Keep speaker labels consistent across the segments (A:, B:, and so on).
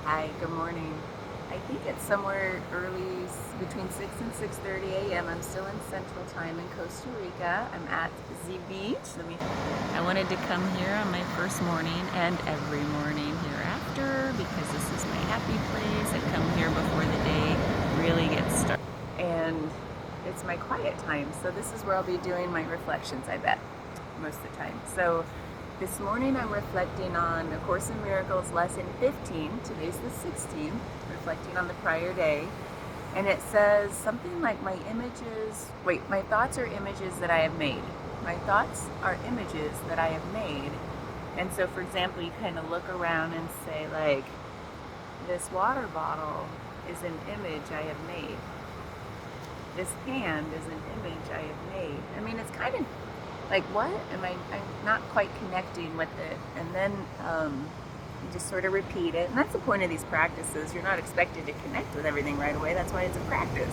A: Hi, good morning. I think it's somewhere early between 6 and 6:30 a.m. I'm still in Central Time in Costa Rica. I'm at the beach. I wanted to come here on my first morning and every morning hereafter because this is my happy place. I come here before the day really gets started. And it's my quiet time, so this is where I'll be doing my reflections, I bet, most of the time. So this morning I'm reflecting on A Course in Miracles lesson 15. Today's the 16th, reflecting on the prior day. And it says something like my thoughts are images that I have made. My thoughts are images that I have made. And so, for example, you kind of look around and say, like, this water bottle is an image I have made. This hand is an image I have made. I mean, it's kind of like, what? I'm not quite connecting with it. And then you just sort of repeat it. And that's the point of these practices. You're not expected to connect with everything right away. That's why it's a practice.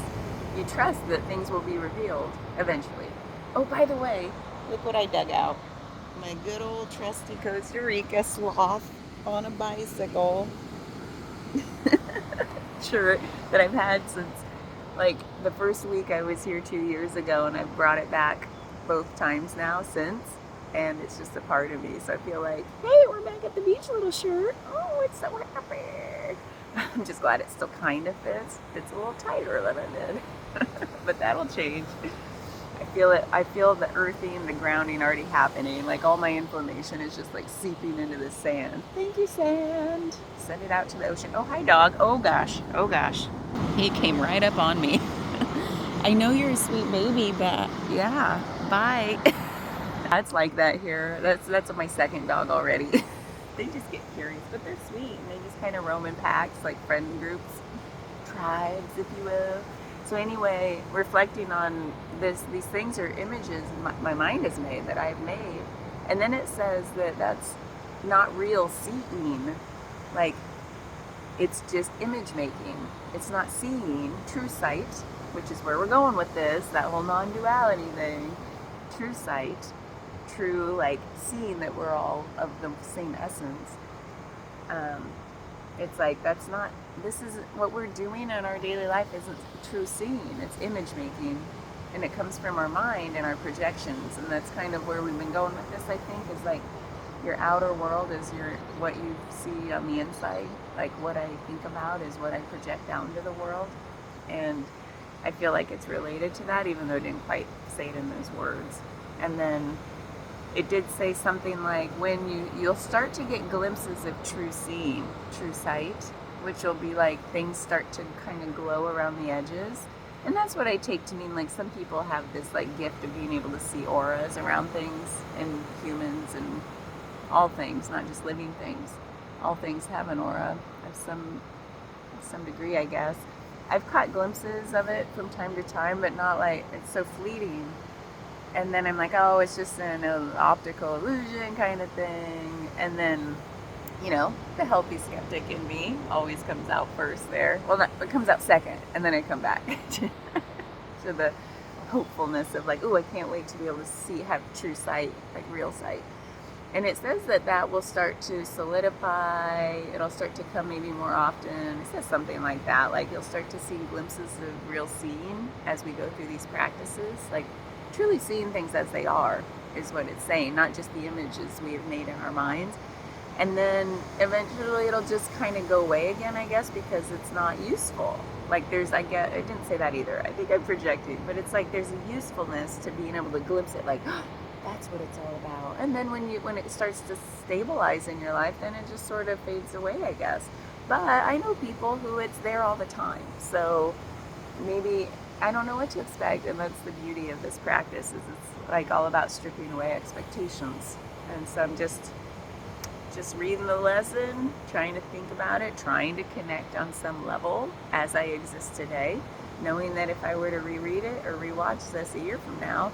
A: You trust that things will be revealed eventually. Oh, by the way, look what I dug out. My good old trusty Costa Rica sloth on a bicycle. Shirt that I've had since like the first week I was here 2 years ago, and I've brought it back both times now since, and it's just a part of me. So I feel like, hey, we're back at the beach, little shirt. Oh, it's so happy. I'm just glad it still kind of fits. It's a little tighter than it did, but that'll change. I feel it. I feel the earthing, the grounding already happening. Like all my inflammation is just like seeping into the sand. Thank you, sand. Send it out to the ocean. Oh, hi, dog. Oh gosh. Oh gosh. He came right up on me. I know you're a sweet baby, but yeah. Bye. That's like that here. That's my second dog already. They just get curious, but they're sweet, and they just kind of roam in packs, like friend groups, tribes, if you will. So anyway, reflecting on these things are images my mind has made, that I've made. And then it says that that's not real seeing. Like, it's just image making. It's not seeing, true sight, which is where we're going with this, that whole non-duality thing. True sight, true, like, seeing that we're all of the same essence. It's like, this is what we're doing in our daily life isn't true seeing, it's image making. And it comes from our mind and our projections. And that's kind of where we've been going with this, I think, is like your outer world is what you see on the inside. Like what I think about is what I project out into the world. And I feel like it's related to that, even though it didn't quite say it in those words. And then it did say something like when you'll start to get glimpses of true seeing, true sight, which will be like things start to kind of glow around the edges. And that's what I take to mean, like, some people have this like gift of being able to see auras around things and humans and all things, not just living things. All things have an aura of some degree, I guess. I've caught glimpses of it from time to time, but not like, it's so fleeting. And then I'm like, oh, it's just an optical illusion kind of thing. And then, the healthy skeptic in me always comes out first there. Well, it comes out second, and then I come back to the hopefulness of like, oh, I can't wait to be able to have true sight, like real sight. And it says that will start to solidify. It'll start to come maybe more often. It says something like that. Like you'll start to see glimpses of real seeing as we go through these practices. Like truly seeing things as they are is what it's saying, not just the images we have made in our minds. And then eventually it'll just kind of go away again, I guess, because it's not useful. Like I didn't say that either. I think I'm projecting, but it's like there's a usefulness to being able to glimpse it, like, oh, that's what it's all about. And then when it starts to stabilize in your life, then it just sort of fades away, I guess. But I know people who it's there all the time. So maybe I don't know what to expect, and that's the beauty of this practice, is it's like all about stripping away expectations. And so I'm just reading the lesson, trying to think about it, trying to connect on some level as I exist today, knowing that if I were to reread it or rewatch this a year from now,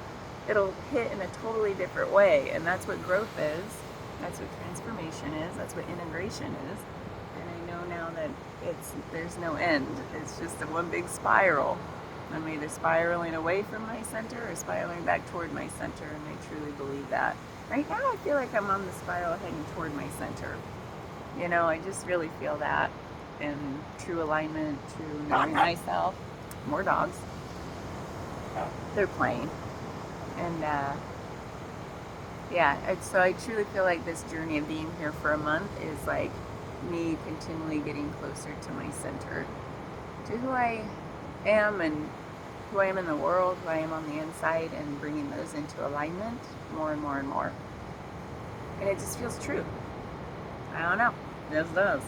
A: it'll hit in a totally different way. And that's what growth is. That's what transformation is. That's what integration is. And I know now that there's no end. It's just a one big spiral. I'm either spiraling away from my center or spiraling back toward my center, and I truly believe that. Right now I feel like I'm on the spiral heading toward my center. I just really feel that. and true alignment, true knowing myself. More dogs. They're playing. And yeah, so I truly feel like this journey of being here for a month is like me continually getting closer to my center, to who I am and who I am in the world, who I am on the inside, and bringing those into alignment more and more and more. And it just feels true. I don't know. It just does.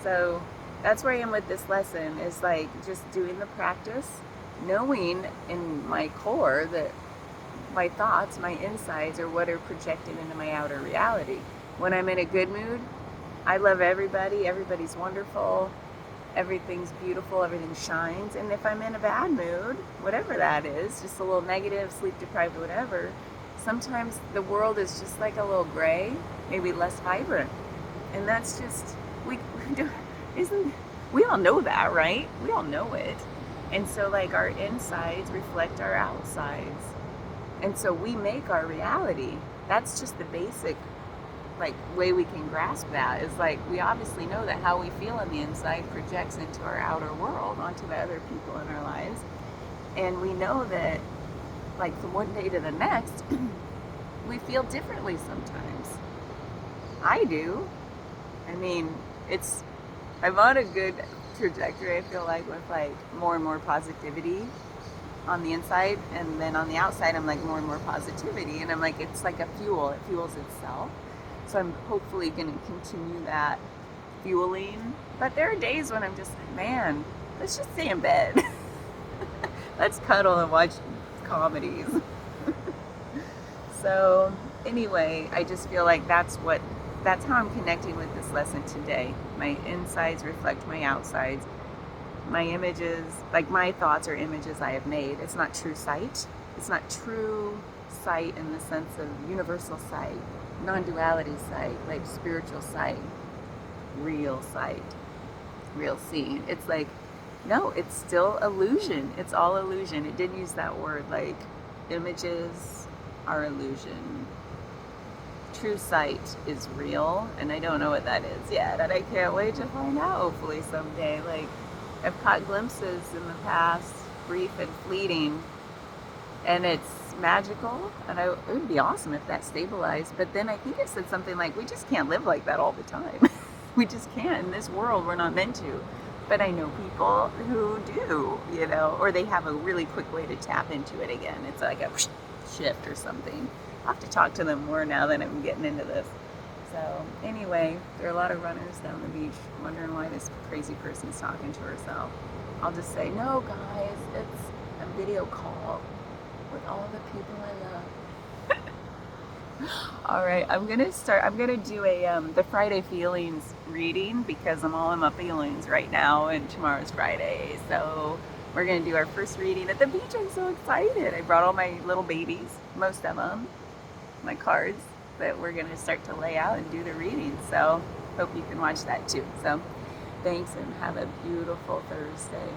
A: So that's where I am with this lesson, is like just doing the practice, knowing in my core that my thoughts, my insides are what are projected into my outer reality. When I'm in a good mood, I love everybody, everybody's wonderful, everything's beautiful, everything shines. And if I'm in a bad mood, whatever that is, just a little negative, sleep deprived, whatever, sometimes the world is just like a little gray, maybe less vibrant. And that's just, we all know that, right? We all know it. And so like our insides reflect our outsides. And so we make our reality. That's just the basic like way we can grasp that, is like we obviously know that how we feel on the inside projects into our outer world, onto the other people in our lives. And we know that like from one day to the next, we feel differently sometimes. I do. I mean, I'm on a good trajectory, I feel like, with like more and more positivity on the inside, and then on the outside I'm like more and more positivity, and I'm like, it's like a fuel, it fuels itself. So I'm hopefully going to continue that fueling. But there are days when I'm just like, man, let's just stay in bed. Let's cuddle and watch comedies. So anyway, I just feel like that's how I'm connecting with this lesson today. My insides reflect my outsides. My images, like my thoughts are images I have made. It's not true sight. It's not true sight in the sense of universal sight, non-duality sight, like spiritual sight, real sight, real seeing. It's like, no, it's still illusion. It's all illusion. It did use that word, like images are illusion. True sight is real, and I don't know what that is yet, and I can't wait to find out, hopefully someday. Like, I've caught glimpses in the past, brief and fleeting, and it's magical, and it would be awesome if that stabilized. But then I think it said something like, we just can't live like that all the time. We just can't. In this world, we're not meant to. But I know people who do, you know, or they have a really quick way to tap into it again. It's like a shift or something. I'll have to talk to them more now that I'm getting into this. So anyway, there are a lot of runners down the beach wondering why this crazy person's talking to herself. I'll just say, no guys, it's a video call with all the people I love. All right, I'm gonna do a the Friday feelings reading, because I'm all in my feelings right now, and tomorrow's Friday. So we're gonna do our first reading at the beach. I'm so excited. I brought all my little babies, most of them, my cards that we're gonna start to lay out and do the reading. So hope you can watch that too. So thanks, and have a beautiful Thursday.